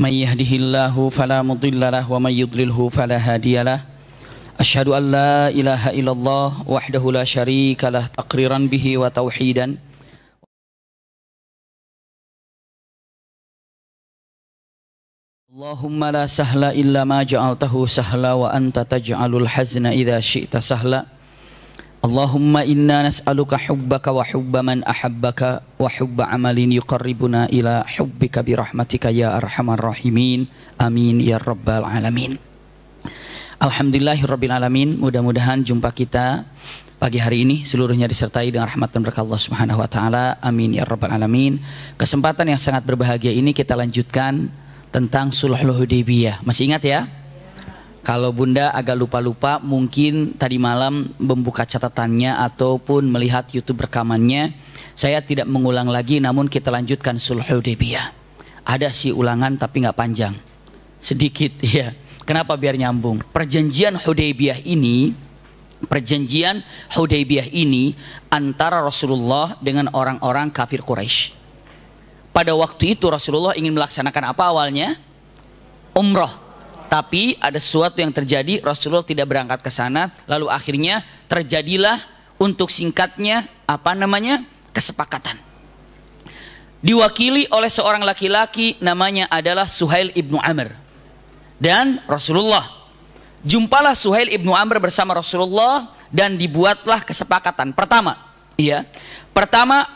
من يهده الله فلا مضل له ومن يضلله فلا هادي له أشهد أن لا إله إلا الله وحده لا شريك له تقريرا به وتوحيدا اللهم لا سهل إلا ما جعلته سهلا وأنت تجعل الحزن إذا شئت سهلا اللهم إنا نسألك حبك وحب من أحبك وحب عمل يقربنا إلى حبك برحمتك يا أرحم الراحمين آمين يا رب العالمين. Alhamdulillahirabbil alamin. Mudah-mudahan jumpa kita pagi hari ini seluruhnya disertai dengan rahmat dan berkah Allah Subhanahu wa taala. Amin ya rabbal alamin. Kesempatan yang sangat berbahagia ini kita lanjutkan tentang Sulhul Hudaybiyah. Masih ingat ya? Kalau Bunda agak lupa-lupa, mungkin tadi malam membuka catatannya ataupun melihat YouTube rekamannya, saya tidak mengulang lagi, namun kita lanjutkan Sulhul Hudaybiyah. Ada sih ulangan tapi nggak panjang, sedikit ya. Kenapa? Biar nyambung. Perjanjian Hudaybiyah ini antara Rasulullah dengan orang-orang kafir Quraisy. Pada waktu itu Rasulullah ingin melaksanakan apa awalnya? Umrah. Tapi ada sesuatu yang terjadi, Rasulullah tidak berangkat ke sana, lalu akhirnya terjadilah, untuk singkatnya kesepakatan. Diwakili oleh seorang laki-laki namanya adalah Suhail ibnu Amr. Dan Rasulullah, jumpalah Suhail ibnu Amr bersama Rasulullah dan dibuatlah kesepakatan. Pertama,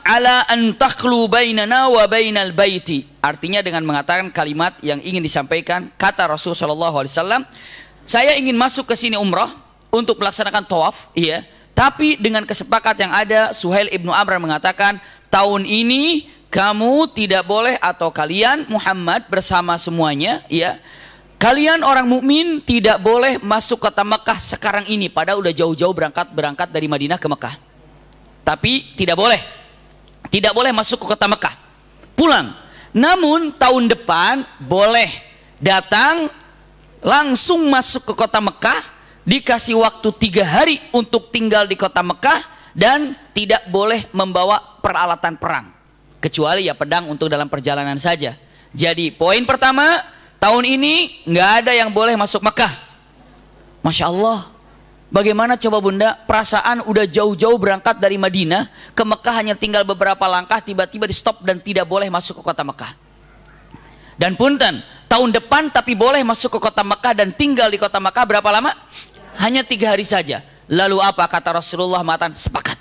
ala an takhlu bainana wa bainal baiti. Artinya dengan mengatakan kalimat yang ingin disampaikan, kata Rasulullah sallallahu alaihi wasallam, saya ingin masuk ke sini umrah untuk melaksanakan tawaf, tapi dengan kesepakatan yang ada, Suhail ibnu Amr mengatakan, tahun ini kamu tidak boleh, atau kalian Muhammad bersama semuanya, kalian orang mukmin tidak boleh masuk kota Mekah sekarang ini, padahal udah jauh-jauh berangkat dari Madinah ke Mekah. Tapi tidak boleh masuk ke kota Mekah, pulang. Namun tahun depan boleh datang langsung masuk ke kota Mekah, dikasih waktu 3 hari untuk tinggal di kota Mekah, dan tidak boleh membawa peralatan perang kecuali pedang untuk dalam perjalanan saja. Jadi poin pertama, tahun ini nggak ada yang boleh masuk Mekah. Masya Allah. Bagaimana coba Bunda, perasaan udah jauh-jauh berangkat dari Madinah ke Mekah, hanya tinggal beberapa langkah, tiba-tiba di stop dan tidak boleh masuk ke kota Mekah. Dan punten, tahun depan tapi boleh masuk ke kota Mekah dan tinggal di kota Mekah berapa lama? Hanya 3 hari saja. Lalu apa kata Rasulullah? Mengatakan sepakat.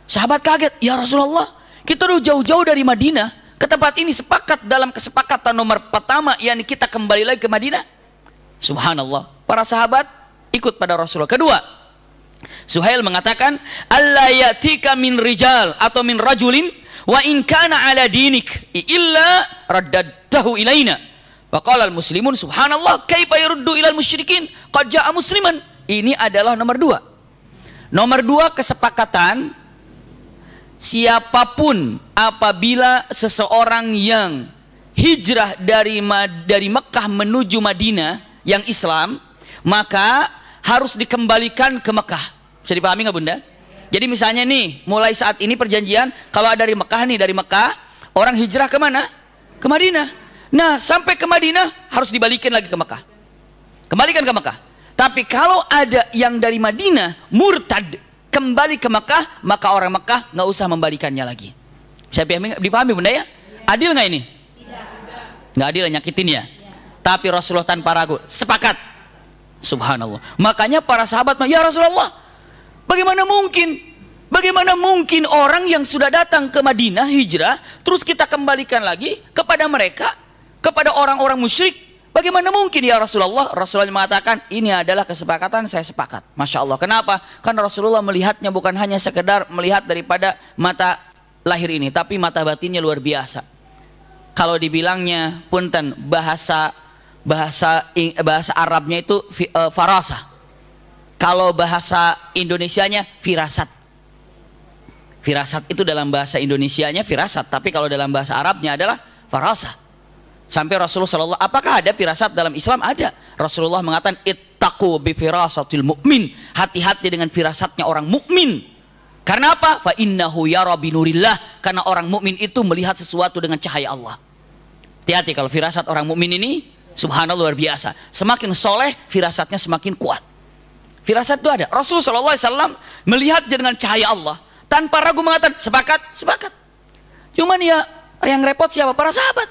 Sahabat kaget, ya Rasulullah, kita udah jauh-jauh dari Madinah ke tempat ini, sepakat dalam kesepakatan nomor pertama, yakni kita kembali lagi ke Madinah. Subhanallah, para sahabat ikut pada Rasulullah. Kedua, Suhail mengatakan, alla yatika min rijal atau min rajulin wa in kana ala dinik illa raddadtahu ilaina. Wa qala al muslimun subhanallah kaifa yuruddu ilal musyrikin qad jaa musliman. Ini adalah nomor 2. Nomor 2, kesepakatan siapapun apabila seseorang yang hijrah dari Mekah menuju Madinah yang Islam, maka harus dikembalikan ke Mekah. Bisa dipahami nggak Bunda? Jadi misalnya nih, mulai saat ini perjanjian, kalau dari Mekah orang hijrah ke mana? Ke Madinah. Nah, sampai ke Madinah harus dibalikin lagi ke Mekah. Kembalikan ke Mekah. Tapi kalau ada yang dari Madinah murtad kembali ke Mekah, maka orang Mekah nggak usah membalikannya lagi. Bisa dipahami Bunda ya? Adil nggak ini? Nggak adil, nyakitin ya. Tapi Rasulullah tanpa ragu sepakat. Subhanallah. Makanya para sahabat, ya Rasulullah, bagaimana mungkin orang yang sudah datang ke Madinah hijrah terus kita kembalikan lagi kepada mereka, kepada orang-orang musyrik? Bagaimana mungkin ya Rasulullah? Rasulullah mengatakan, ini adalah kesepakatan, saya sepakat. Masya Allah. Kenapa? Karena Rasulullah melihatnya bukan hanya sekedar melihat daripada mata lahir ini, tapi mata batinnya luar biasa. Kalau dibilangnya punten, bahasa Arabnya itu farasah. Kalau bahasa Indonesianya firasat. Firasat itu dalam bahasa Indonesianya firasat, tapi kalau dalam bahasa Arabnya adalah farasah. Sampai Rasulullah sallallahu, apakah ada firasat dalam Islam? Ada. Rasulullah mengatakan ittaqu bi firasatil mu'min. Hati-hati dengan firasatnya orang mukmin. Karena apa? Fa innahu yara binurillah. Karena orang mukmin itu melihat sesuatu dengan cahaya Allah. Hati-hati kalau firasat orang mukmin ini, subhanallah luar biasa. Semakin soleh, firasatnya semakin kuat. Firasat itu ada. Rasulullah SAW melihat dengan cahaya Allah, tanpa ragu mengatakan, sepakat, sepakat. Cuman ya, yang repot siapa? Para sahabat.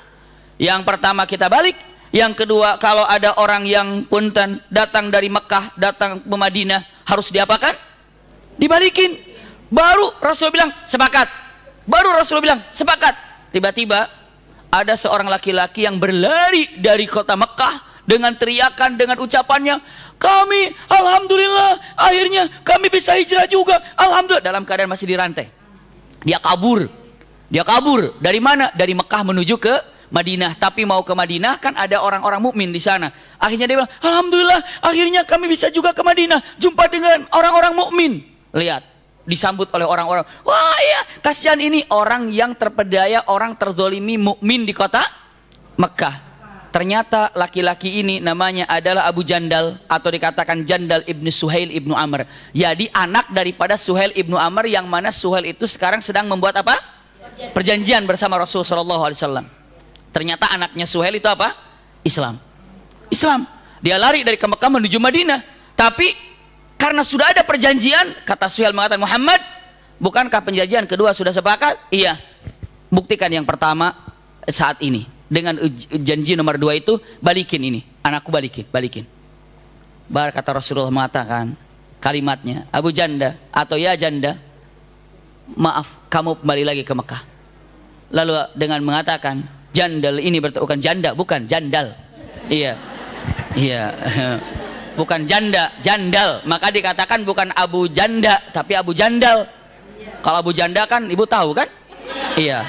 Yang pertama kita balik. Yang kedua, kalau ada orang yang punten datang dari Mekah, datang ke Madinah, harus diapakan? Dibalikin. Baru Rasul bilang, sepakat. Baru Rasul bilang, sepakat. Tiba-tiba, ada seorang laki-laki yang berlari dari kota Mekah dengan teriakan, dengan ucapannya, kami alhamdulillah akhirnya kami bisa hijrah juga, alhamdulillah, dalam keadaan masih dirantai. Dia kabur dari mana? Dari Mekah menuju ke Madinah. Tapi mau ke Madinah kan ada orang-orang mukmin di sana. Akhirnya dia bilang, alhamdulillah akhirnya kami bisa juga ke Madinah, jumpa dengan orang-orang mukmin. Lihat, disambut oleh orang-orang, wah iya, kasihan ini orang yang terpedaya, orang terzolimi mukmin di kota Mekah. Ternyata laki-laki ini namanya adalah Abu Jandal, atau dikatakan Jandal ibnu Suhail ibnu Amr. Jadi anak daripada Suhail ibnu Amr, yang mana Suhail itu sekarang sedang membuat apa? Perjanjian bersama Rasulullah SAW. Ternyata anaknya Suhail itu apa? Islam. Dia lari dari Mekah menuju Madinah. Tapi karena sudah ada perjanjian, kata Suhail mengatakan, Muhammad, bukankah perjanjian kedua sudah sepakat? Iya. Buktikan yang pertama saat ini. Dengan janji nomor 2 itu, balikin ini. Anakku balikin. Baru kata Rasulullah mengatakan kalimatnya, Abu Janda atau ya Janda, maaf, kamu kembali lagi ke Mekah. Lalu dengan mengatakan, Jandal ini bukan janda, bukan jandal. Iya. Bukan janda, jandal. Maka dikatakan bukan Abu Janda, tapi Abu Jandal. Kalau Abu Janda kan ibu tahu kan? Iya.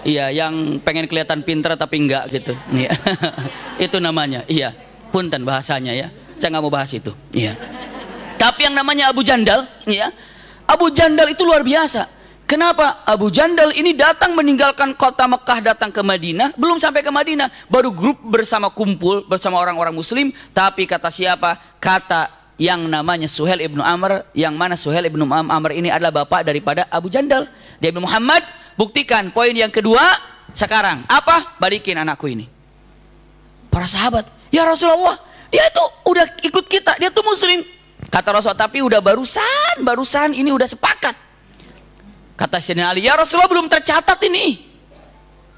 Iya, yang pengen kelihatan pintar tapi enggak gitu. Iya. Itu namanya. Iya. Punten bahasanya ya. Saya nggak mau bahas itu. Iya. Tapi yang namanya Abu Jandal, ya. Abu Jandal itu luar biasa. Kenapa? Abu Jandal ini datang meninggalkan kota Mekah, datang ke Madinah, belum sampai ke Madinah, baru grup kumpul bersama orang-orang muslim. Tapi kata siapa? Kata yang namanya Suhail ibnu Amr, yang mana Suhail ibnu Amr ini adalah bapak daripada Abu Jandal. Dia bilang, Muhammad, buktikan poin yang kedua sekarang. Apa? Balikin anakku ini. Para sahabat, ya Rasulullah, dia itu udah ikut kita, dia tuh muslim. Kata Rasul, tapi udah barusan ini udah sepakat. Kata Sayyidina Ali, ya Rasulullah, belum tercatat ini.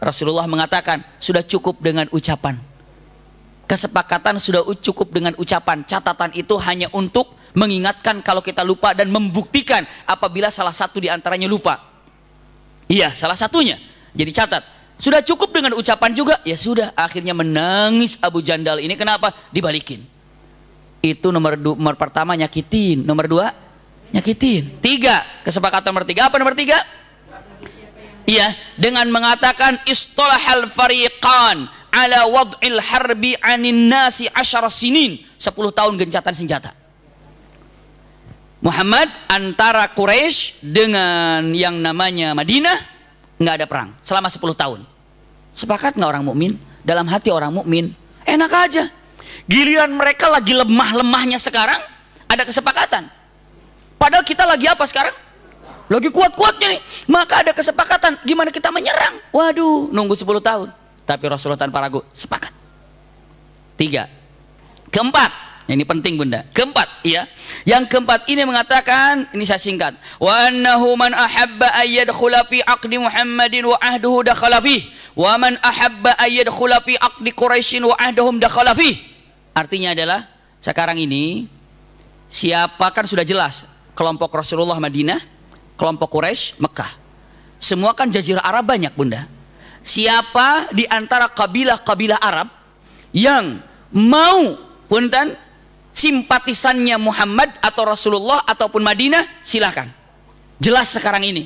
Rasulullah mengatakan, sudah cukup dengan ucapan. Kesepakatan sudah cukup dengan ucapan. Catatan itu hanya untuk mengingatkan kalau kita lupa dan membuktikan apabila salah satu di antaranya lupa. Iya, salah satunya. Jadi catat. Sudah cukup dengan ucapan juga? Ya sudah, akhirnya menangis Abu Jandal ini. Kenapa? Dibalikin. Itu nomor pertama, nyakitin. Nomor 2, nyakitin. 3, kesepakatan nomor 3. Apa nomor 3? Iya, dengan mengatakan istalahal fariqan ala wad'il harbi anin nasi 10 sinin. 10 tahun gencatan senjata. Muhammad, antara Quraisy dengan yang namanya Madinah nggak ada perang selama 10 tahun. Sepakat nggak orang mukmin? Dalam hati orang mukmin enak aja. Giliran mereka lagi lemah-lemahnya sekarang ada kesepakatan. Padahal kita lagi apa sekarang? Lagi kuat-kuatnya nih. Maka ada kesepakatan. Gimana kita menyerang? Waduh, nunggu 10 tahun. Tapi Rasulullah tanpa ragu, sepakat. 3. Keempat, ini penting bunda. Keempat, ya. Yang keempat ini mengatakan, ini saya singkat. Wa annahu man ahabba ayyadkhula fi aqdi Muhammadin wa ahduhu dakhala fih. Wa man ahabba ayyadkhula fi aqdi Quraisyin wa ahduhum dakhala fih. Artinya adalah, sekarang ini, siapa kan sudah jelas. Kelompok Rasulullah Madinah, kelompok Quraisy Mekah. Semua kan jazirah Arab banyak bunda. Siapa di antara kabilah-kabilah Arab yang mau punten simpatisannya Muhammad atau Rasulullah ataupun Madinah, silahkan. Jelas sekarang ini.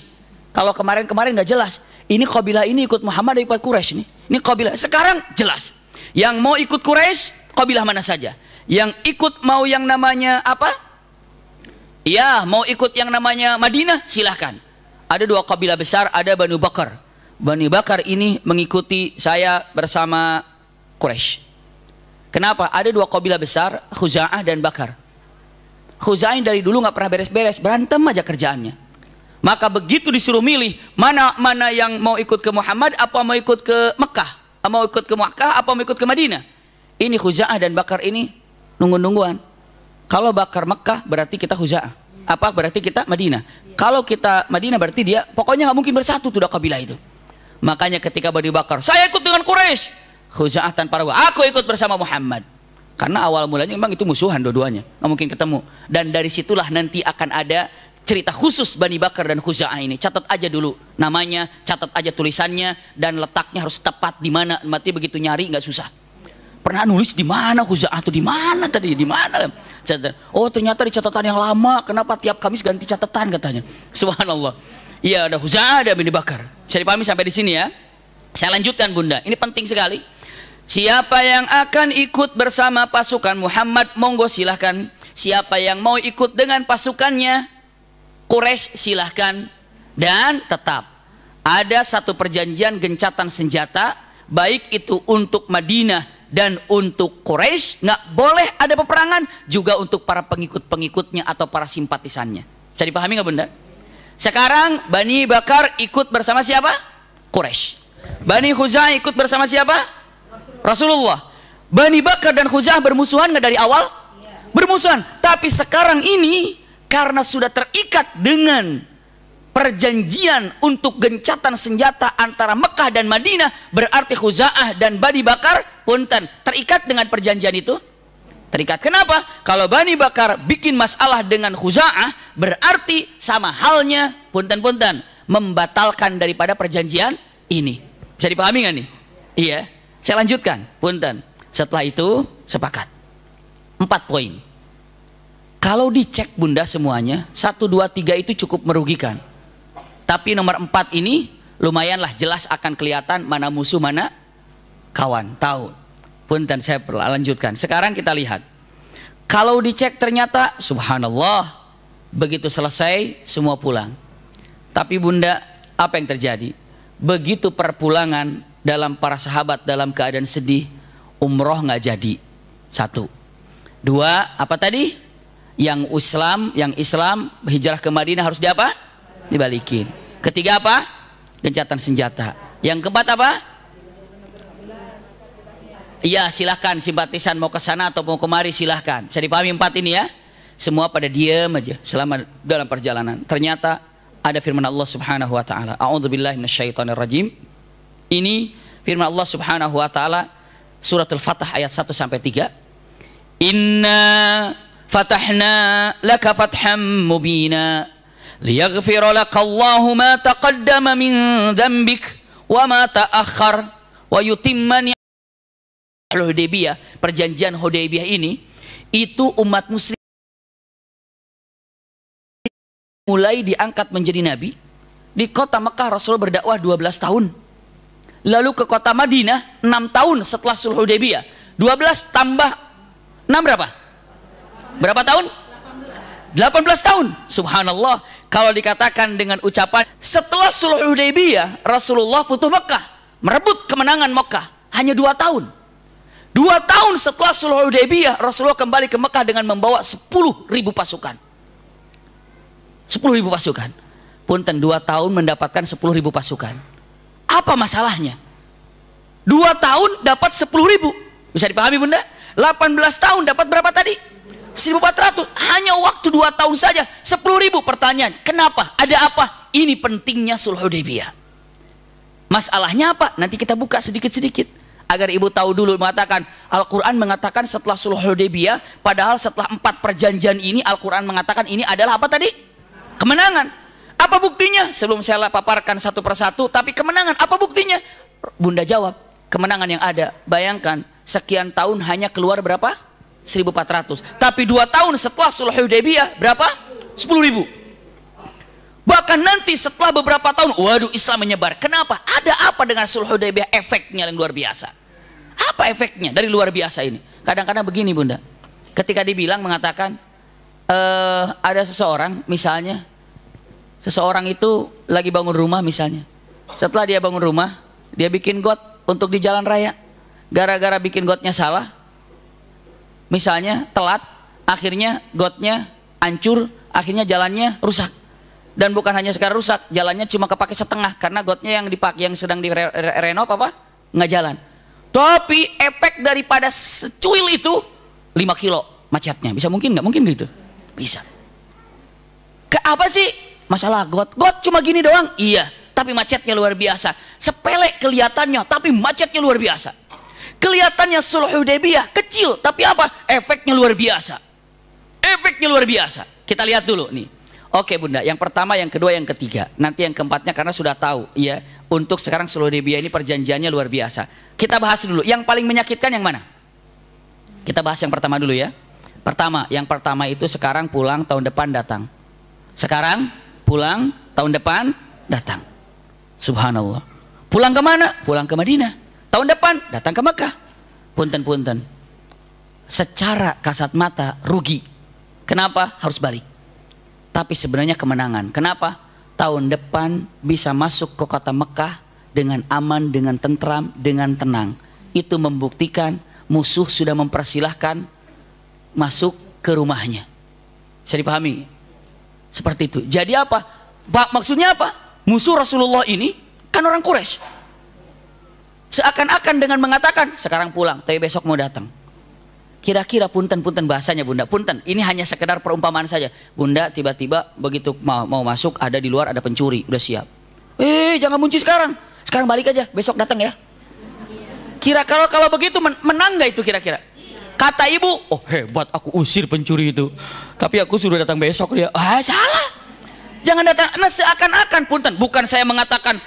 Kalau kemarin-kemarin nggak jelas. Ini kabilah ini ikut Muhammad, ikut Quraisy nih. Ini kabilah. Sekarang jelas. Yang mau ikut Quraisy, kabilah mana saja. Yang ikut mau yang namanya apa? Ya, mau ikut yang namanya Madinah, silahkan. Ada 2 kabilah besar, ada Banu Bakar. Banu Bakar ini mengikuti saya bersama Quraisy. Kenapa? Ada 2 kabilah besar, Khuza'ah dan Bakar. Khuza'ah dari dulu nggak pernah beres-beres, berantem aja kerjaannya. Maka begitu disuruh milih mana yang mau ikut ke Muhammad, apa mau ikut ke Mekah, mau ikut ke Makkah, apa mau ikut ke Madinah. Ini Khuza'ah dan Bakar ini nunggu-nungguan. Kalau Bakar Mekah berarti kita Khuza'ah, apa berarti kita Madinah. Kalau kita Madinah berarti dia pokoknya nggak mungkin bersatu tuh kabilah itu. Makanya ketika Bani Bakar, saya ikut dengan Quraisy, Khuza'ah tanpa ragu, aku ikut bersama Muhammad. Karena awal mulanya memang itu musuhan dua-duanya, nggak mungkin ketemu. Dan dari situlah nanti akan ada cerita khusus Bani Bakar dan Khuza'ah ini. Catat aja dulu namanya, catat aja tulisannya, dan letaknya harus tepat di mana. Mati begitu nyari nggak susah. Pernah nulis di mana Khuza'ah tuh, di mana tadi, di mana? Oh ternyata di catatan yang lama. Kenapa tiap Kamis ganti catatan katanya? Subhanallah. Iya, ada Khuza'ah, ada Bani Bakar. Saya dipahami sampai di sini ya. Saya lanjutkan Bunda. Ini penting sekali. Siapa yang akan ikut bersama pasukan Muhammad, monggo silahkan. Siapa yang mau ikut dengan pasukannya Quraisy, silahkan. Dan tetap ada satu perjanjian gencatan senjata, baik itu untuk Madinah dan untuk Quraisy, nggak boleh ada peperangan, juga untuk para pengikut-pengikutnya atau para simpatisannya. Bisa dipahami nggak Bunda? Sekarang Bani Bakar ikut bersama siapa? Quraisy. Bani Khuza'ah ikut bersama siapa? Rasulullah. Bani Bakar dan Khuza'ah bermusuhan nggak dari awal? Bermusuhan. Tapi sekarang ini karena sudah terikat dengan perjanjian untuk gencatan senjata antara Mekah dan Madinah, berarti Khuza'ah dan Bani Bakar punten terikat dengan perjanjian itu. Terikat. Kenapa? Kalau Bani Bakar bikin masalah dengan Khuza'ah, berarti sama halnya punten-punten membatalkan daripada perjanjian ini. Bisa dipahami nggak nih? Iya. Saya lanjutkan, punten. Setelah itu sepakat 4 poin. Kalau dicek Bunda semuanya 1, 2, 3 itu cukup merugikan. Tapi nomor 4 ini lumayanlah jelas akan kelihatan mana musuh mana kawan. Tahu. Punten, saya lanjutkan. Sekarang kita lihat. Kalau dicek ternyata subhanallah, begitu selesai semua pulang. Tapi Bunda, apa yang terjadi? Begitu perpulangan dalam para sahabat dalam keadaan sedih, umroh nggak jadi. 1. 2, apa tadi? Yang Islam hijrah ke Madinah harus diapa? Dibalikin. Ketiga apa? Gencatan senjata. Yang keempat apa? Iya, silahkan simpatisan mau ke sana atau mau kemari silahkan. Saya dipahami 4 ini ya. Semua pada diam aja selama dalam perjalanan. Ternyata ada firman Allah Subhanahu wa taala. A'udzubillahi minasyaitonirrajim. Ini firman Allah Subhanahu wa taala surat Al-Fatah ayat 1 sampai 3. Inna fatahna laka fatham mubina liyaghfira laka Allahu ma taqaddama min dhanbik wa ma ta'akhkhar wa yutimma Hudaybiyah. Perjanjian Hudaybiyah ini itu umat muslim mulai diangkat menjadi nabi. Di kota Mekah Rasul berdakwah 12 tahun. Lalu ke kota Madinah 6 tahun setelah Sulh Hudaybiyah. 12 tambah 6 berapa? Berapa tahun? 18 tahun. Subhanallah. Kalau dikatakan dengan ucapan setelah Sulh Hudaybiyah Rasulullah futuh Mekah, merebut kemenangan Mekah, hanya 2 tahun. 2 tahun setelah Sulh Hudaybiyah Rasulullah kembali ke Mekah dengan membawa 10.000 pasukan. 10.000 pasukan. Punten, 2 tahun mendapatkan 10.000 pasukan. Apa masalahnya? 2 tahun dapat 10.000. Bisa dipahami Bunda? 18 tahun dapat berapa tadi? 1.400. Hanya waktu 2 tahun saja 10.000. Pertanyaan, kenapa? Ada apa? Ini pentingnya Sulh Hudaybiyah. Masalahnya apa? Nanti kita buka sedikit-sedikit agar ibu tahu dulu. Mengatakan Al-Quran mengatakan setelah Sulh Hudaybiyah, padahal setelah 4 perjanjian ini Al-Quran mengatakan ini adalah apa tadi? Kemenangan. Apa buktinya? Sebelum saya paparkan satu persatu, tapi kemenangan apa buktinya? Bunda jawab, kemenangan yang ada, bayangkan sekian tahun hanya keluar berapa? 1.400. Tapi 2 tahun setelah Sulh Hudaybiyah berapa? 10.000. Bahkan nanti setelah beberapa tahun, waduh, Islam menyebar. Kenapa? Ada apa dengan Sulh Hudaybiyah? Efeknya yang luar biasa. Apa efeknya dari luar biasa ini? Kadang-kadang begini Bunda, ketika dibilang mengatakan ada seseorang, misalnya seseorang itu lagi bangun rumah misalnya. Setelah dia bangun rumah, dia bikin got untuk di jalan raya. Gara-gara bikin gotnya salah, misalnya telat, akhirnya gotnya hancur, akhirnya jalannya rusak. Dan bukan hanya sekarang rusak, jalannya cuma kepake setengah karena gotnya yang dipakai, yang sedang direnov apa? Nggak jalan. Tapi efek daripada secuil itu 5 kilo macetnya. Bisa mungkin nggak? Mungkin gitu. Bisa. Ke apa sih? Masalah got. Got cuma gini doang? Iya. Tapi macetnya luar biasa. Sepele kelihatannya, tapi macetnya luar biasa. Kelihatannya Sulh Hudaybiyah kecil, tapi apa? Efeknya luar biasa. Efeknya luar biasa. Kita lihat dulu nih. Oke Bunda, yang pertama, yang kedua, yang ketiga. Nanti yang keempatnya karena sudah tahu ya. Untuk sekarang Sulh Hudaybiyah ini perjanjiannya luar biasa. Kita bahas dulu. Yang paling menyakitkan yang mana? Kita bahas yang pertama dulu ya. Yang pertama itu sekarang pulang, tahun depan datang. Sekarang pulang, tahun depan datang. Subhanallah. Pulang ke mana? Pulang ke Madinah. Tahun depan datang ke Mekah. Punten-punten. Secara kasat mata rugi. Kenapa? Harus balik. Tapi sebenarnya kemenangan. Kenapa? Tahun depan bisa masuk ke kota Mekah dengan aman, dengan tentram, dengan tenang. Itu membuktikan musuh sudah mempersilahkan masuk ke rumahnya. Bisa dipahami? Seperti itu. Jadi apa? Maksudnya apa? Musuh Rasulullah ini kan orang Quraisy. Seakan-akan dengan mengatakan sekarang pulang, tapi besok mau datang. Kira-kira punten-punten bahasanya Bunda. Punten, ini hanya sekedar perumpamaan saja. Bunda tiba-tiba begitu mau masuk ada di luar ada pencuri, udah siap. Jangan munci sekarang. Sekarang balik aja, besok datang ya. Kira-kira kalau begitu menang nggak itu kira-kira? Kata ibu, oh hebat aku usir pencuri itu. Tapi aku suruh datang besok dia. Salah. Jangan datang. Nah seakan-akan punten, bukan saya mengatakan